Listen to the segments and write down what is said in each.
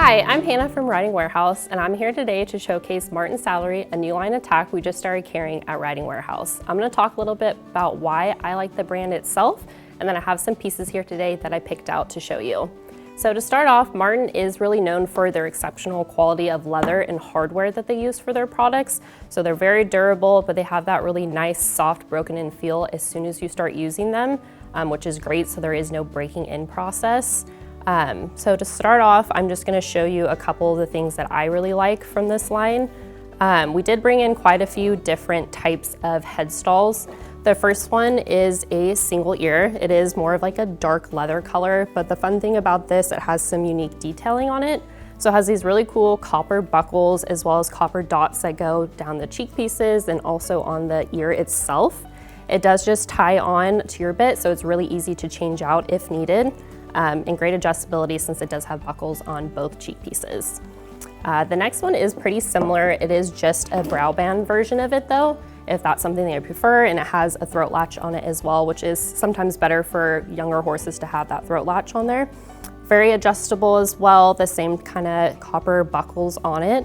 Hi, I'm Hannah from Riding Warehouse, and I'm here today to showcase Martin Saddlery, a new line of tack we just started carrying at Riding Warehouse. I'm going to talk a little bit about why I like the brand itself, and then I have some pieces here today that I picked out to show you. So to start off, Martin is really known for their exceptional quality of leather and hardware that they use for their products. So they're very durable, but they have that really nice, soft, broken-in feel as soon as you start using them, which is great, so there is no breaking in process. So to start off, I'm just going to show you a couple of the things that I really like from this line. We did bring in quite a few different types of headstalls. The first one is a single ear. It is more of like a dark leather color, but the fun thing about this, it has some unique detailing on it. So it has these really cool copper buckles as well as copper dots that go down the cheek pieces and also on the ear itself. It does just tie on to your bit, so it's really easy to change out if needed. And great adjustability since it does have buckles on both cheek pieces. The next one is pretty similar. It is just a brow band version of it though, if that's something that you prefer, and it has a throat latch on it as well, which is sometimes better for younger horses to have that throat latch on there. Very adjustable as well, the same kind of copper buckles on it.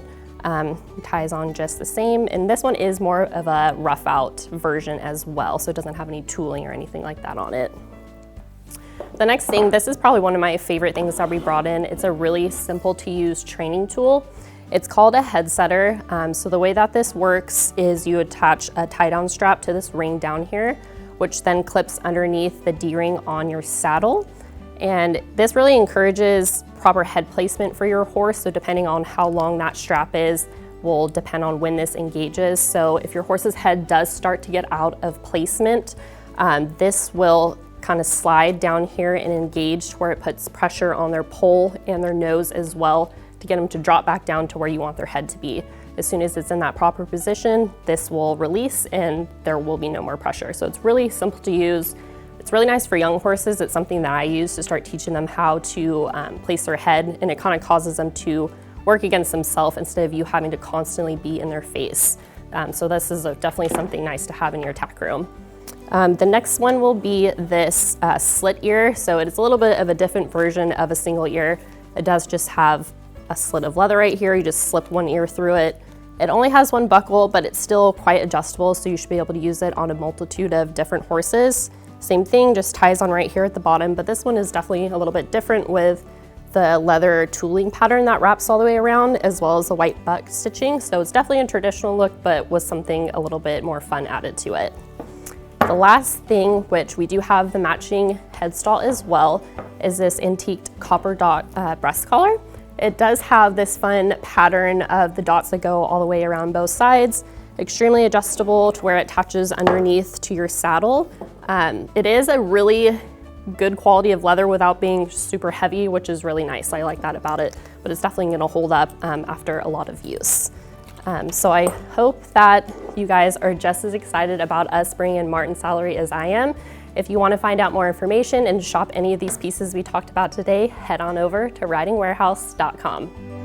Ties on just the same, and this one is more of a rough out version as well, so it doesn't have any tooling or anything like that on it. The next thing, this is probably one of my favorite things that we brought in. It's a really simple to use training tool. It's called a head setter. So the way that this works is you attach a tie down strap to this ring down here, which then clips underneath the D-ring on your saddle. And this really encourages proper head placement for your horse. So depending on how long that strap is, will depend on when this engages. So if your horse's head does start to get out of placement, this will kind of slide down here and engage where it puts pressure on their poll and their nose as well to get them to drop back down to where you want their head to be. As soon as it's in that proper position, this will release and there will be no more pressure. So it's really simple to use. It's really nice for young horses. It's something that I use to start teaching them how to place their head, and it kind of causes them to work against themselves instead of you having to constantly be in their face. So this is definitely something nice to have in your tack room. The next one will be this slit ear. So it is a little bit of a different version of a single ear. It does just have a slit of leather right here. You just slip one ear through it. It only has one buckle, but it's still quite adjustable, so you should be able to use it on a multitude of different horses. Same thing, just ties on right here at the bottom, but this one is definitely a little bit different with the leather tooling pattern that wraps all the way around, as well as the white buck stitching. So it's definitely a traditional look, but with something a little bit more fun added to it. The last thing, which we do have the matching headstall as well, is this antiqued copper dot breast collar. It does have this fun pattern of the dots that go all the way around both sides, extremely adjustable to where it attaches underneath to your saddle. It is a really good quality of leather without being super heavy, which is really nice. I like that about it, but it's definitely gonna hold up after a lot of use. So I hope that you guys are just as excited about us bringing in Martin Saddlery as I am. If you want to find out more information and shop any of these pieces we talked about today, head on over to ridingwarehouse.com.